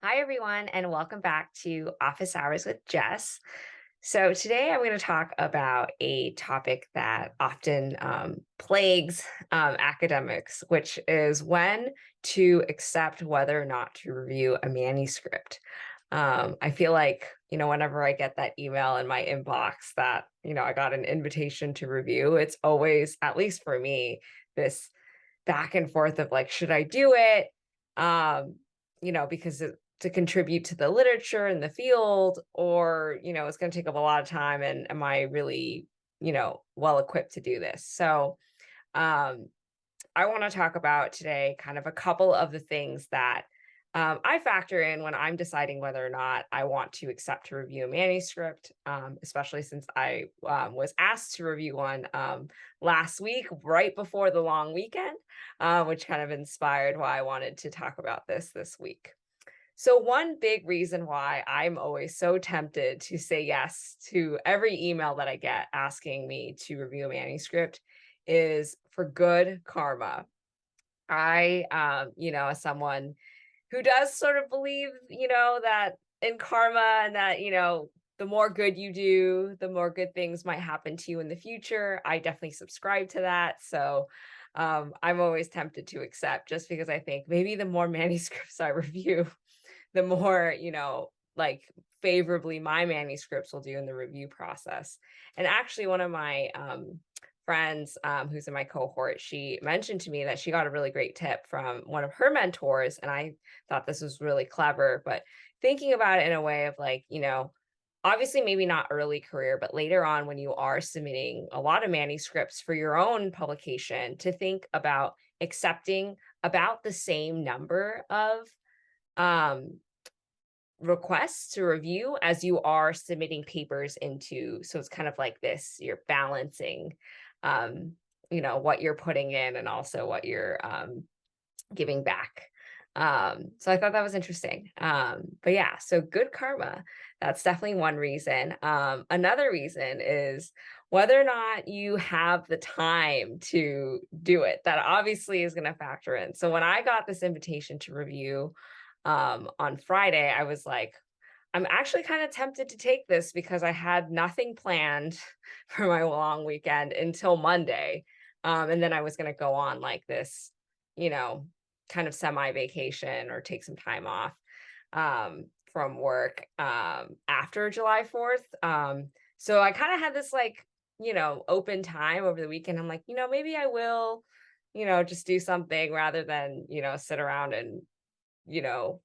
Hi, everyone, and welcome back to Office Hours with Jess. So, today I'm going to talk about a topic that often plagues academics, which is when to accept whether or not to review a manuscript. I feel like, whenever I get that email in my inbox that, I got an invitation to review, it's always, at least for me, this back and forth of like, should I do it? Because to contribute to the literature in the field, or, it's going to take up a lot of time. And am I really, well equipped to do this? So, um, I want to talk about today kind of a couple of the things that I factor in when I'm deciding whether or not I want to accept to review a manuscript, especially since I was asked to review one last week, right before the long weekend, which kind of inspired why I wanted to talk about this week. So, one big reason why I'm always so tempted to say yes to every email that I get asking me to review a manuscript is for good karma. As someone who does sort of believe, that in karma and that, the more good you do, the more good things might happen to you in the future. I definitely subscribe to that. So, I'm always tempted to accept just because I think maybe the more manuscripts I review, the more, like favorably my manuscripts will do in the review process. And actually, one of my friends who's in my cohort, she mentioned to me that she got a really great tip from one of her mentors. And I thought this was really clever, but thinking about it in a way of like, obviously maybe not early career, but later on when you are submitting a lot of manuscripts for your own publication, to think about accepting about the same number of um, requests to review as you are submitting papers into. So it's kind of like this, you're balancing, um, what you're putting in and also what you're giving back. So I thought that was interesting. But yeah, so good karma. That's definitely one reason. Another reason is whether or not you have the time to do it. That obviously is going to factor in. So when I got this invitation to review on Friday, I was like, I'm actually kind of tempted to take this because I had nothing planned for my long weekend until Monday. And then I was going to go on like this, you know, kind of semi vacation or take some time off from work after July 4th. So I kind of had this like, open time over the weekend. I'm like, maybe I will, just do something rather than, sit around and, you know,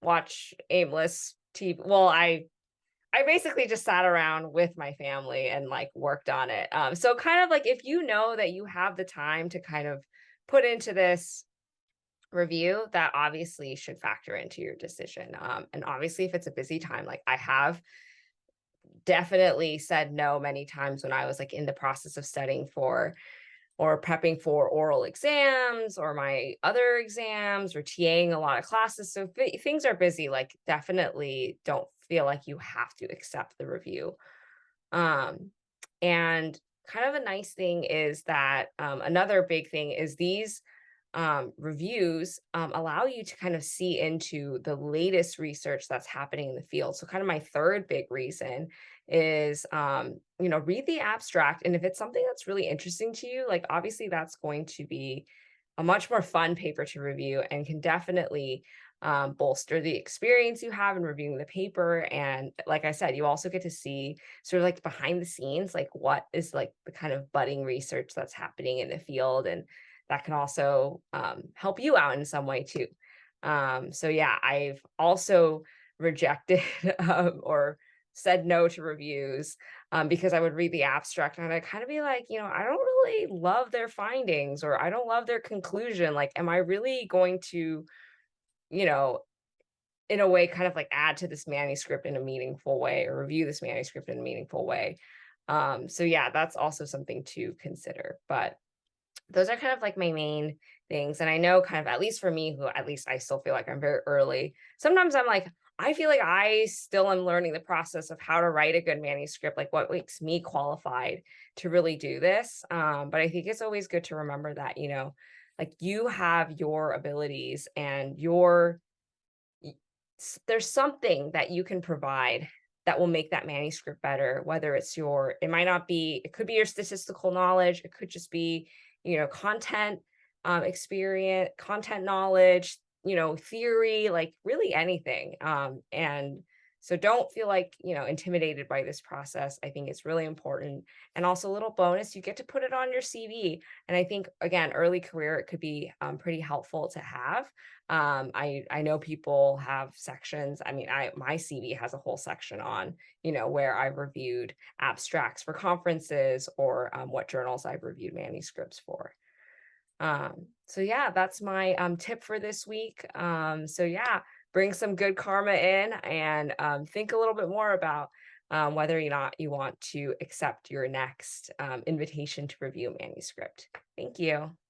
watch aimless TV. Well, I basically just sat around with my family and like worked on it. So kind of like if you know that you have the time to kind of put into this review, that obviously should factor into your decision. And obviously, if it's a busy time, like I have definitely said no many times when I was like in the process of studying for or prepping for oral exams or my other exams or TAing a lot of classes. So if things are busy, like definitely don't feel like you have to accept the review. Um, and kind of a nice thing is that another big thing is these reviews allow you to kind of see into the latest research that's happening in the field. So, kind of my third big reason is, read the abstract. And if it's something that's really interesting to you, like obviously that's going to be a much more fun paper to review and can definitely bolster the experience you have in reviewing the paper. And like I said, you also get to see sort of like behind the scenes, like what is like the kind of budding research that's happening in the field. And that can also help you out in some way too. So yeah, I've also rejected or said no to reviews because I would read the abstract and I'd kind of be like, I don't really love their findings or I don't love their conclusion. Like, am I really going to, you know, in a way, kind of like add to this manuscript in a meaningful way or review this manuscript in a meaningful way? So yeah, that's also something to consider. But those are kind of like my main things. And I know kind of, at least for me, who at least I still feel like I'm very early. Sometimes I'm like, I feel like I still am learning the process of how to write a good manuscript, like what makes me qualified to really do this. But I think it's always good to remember that, like you have your abilities and there's something that you can provide that will make that manuscript better, whether it's your, it might not be, it could be your statistical knowledge, it could just be, content, experience, content knowledge, theory, like really anything. And so don't feel like, intimidated by this process. I think it's really important. And also, a little bonus, you get to put it on your CV. And I think, again, early career, it could be pretty helpful to have. I know people have sections. I mean, my CV has a whole section on, where I've reviewed abstracts for conferences or what journals I've reviewed manuscripts for. So yeah, that's my tip for this week. So yeah, bring some good karma in and think a little bit more about whether or not you want to accept your next invitation to review a manuscript. Thank you.